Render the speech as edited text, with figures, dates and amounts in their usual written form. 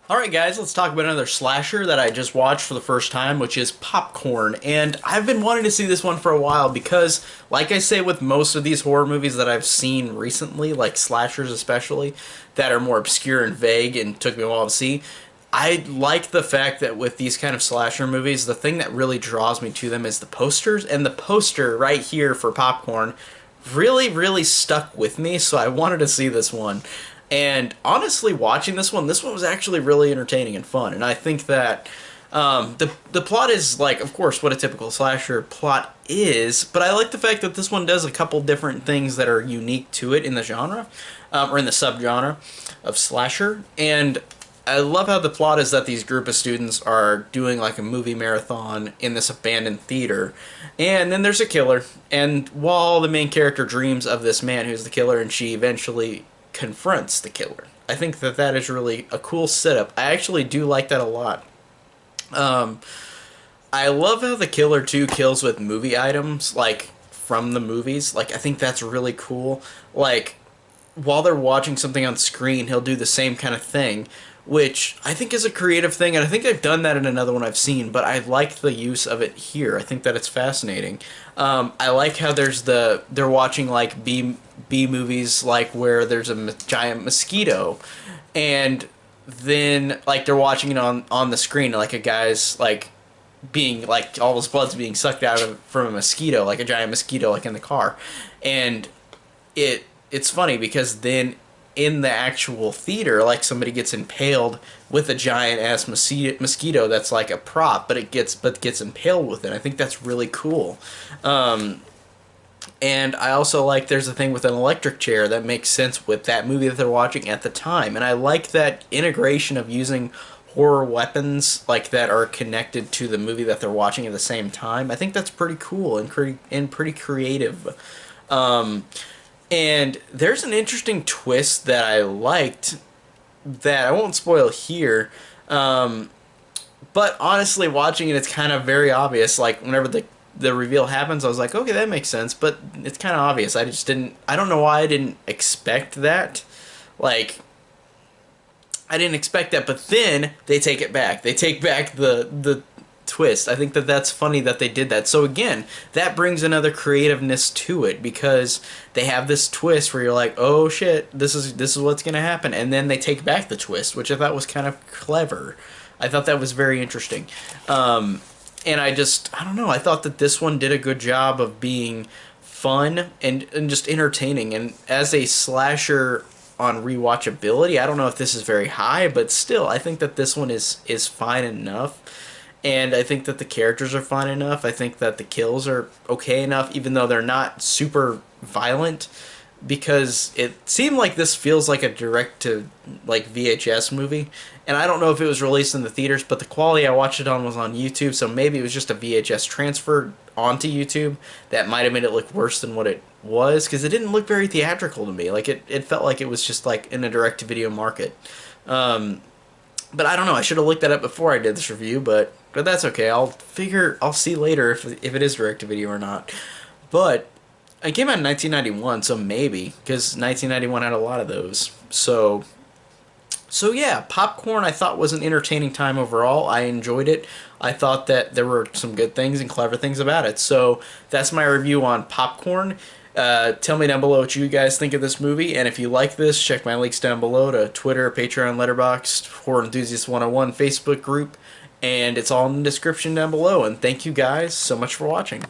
Alright guys, let's talk about another slasher that I just watched for the first time, which is Popcorn. And I've been wanting to see this one for a while because, like I say with most of these horror movies that I've seen recently, like slashers especially, that are more obscure and vague and took me a while to see, I like the fact that with these kind of slasher movies, the thing that really draws me to them is the posters, and the poster right here for Popcorn really stuck with me, so I wanted to see this one. And honestly, watching this one was actually really entertaining and fun. And I think that the plot is like, of course, what a typical slasher plot is. But I like the fact that this one does a couple different things that are unique to it in the genre, or in the subgenre of slasher. And I love how the plot is that these group of students are doing like a movie marathon in this abandoned theater, and then there's a killer. And while the main character dreams of this man who's the killer, and she eventually confronts the killer. I think that that is really a cool setup. I actually do like that a lot. Um, I love how the killer too kills with movie items, like from the movies. Like I think that's really cool. Like while they're watching something on screen, he'll do the same kind of thing, which I think is a creative thing, and I think I've done that in another one I've seen, but I like the use of it here. I think that it's fascinating. I like how they're watching like B movies, like where there's a giant mosquito, and then like they're watching it on the screen, like a guy's like being like all his blood's being sucked out of from a mosquito, like a giant mosquito, like in the car, and it's funny because then in the actual theater, like somebody gets impaled with a giant ass mosquito that's like a prop, but it gets impaled with it. I think that's really cool. And I also like there's a thing with an electric chair that makes sense with that movie that they're watching at the time. And I like that integration of using horror weapons like that are connected to the movie that they're watching at the same time. I think that's pretty cool and pretty creative. Um, and there's an interesting twist that I liked that I won't spoil here. Um, but honestly, watching it, it's kind of very obvious. Like whenever the reveal happens, I was like, okay, that makes sense. But it's kind of obvious. I just didn't. I don't know why I didn't expect that. Like I didn't expect that. But then they take it back. They take back the twist. I think that that's funny that they did that. So again, that brings another creativeness to it because they have this twist where you're like, "Oh shit, this is what's going to happen." And then they take back the twist, which I thought was kind of clever. I thought that was very interesting. And I don't know, I thought that this one did a good job of being fun and just entertaining. And as a slasher on rewatchability, I don't know if this is very high, but still, I think that this one is fine enough, and I think that the characters are fine enough. I think that the kills are okay enough, even though they're not super violent, because it seemed like this feels like a direct to like VHS movie. And I don't know if it was released in the theaters, but the quality I watched it on was on YouTube, so maybe it was just a VHS transfer onto YouTube that might have made it look worse than what it was, because it didn't look very theatrical to me. Like it felt like it was just like in a direct to video market. Um, but I don't know. I should have looked that up before I did this review, but that's okay. I'll see later if it is direct to video or not. But it came out in 1991, so maybe because 1991 had a lot of those. So yeah, Popcorn I thought was an entertaining time overall. I enjoyed it. I thought that there were some good things and clever things about it. So that's my review on Popcorn. Tell me down below what you guys think of this movie, and if you like this, check my links down below to Twitter, Patreon, Letterboxd, Horror Enthusiast 101 Facebook group, and it's all in the description down below. And thank you guys so much for watching.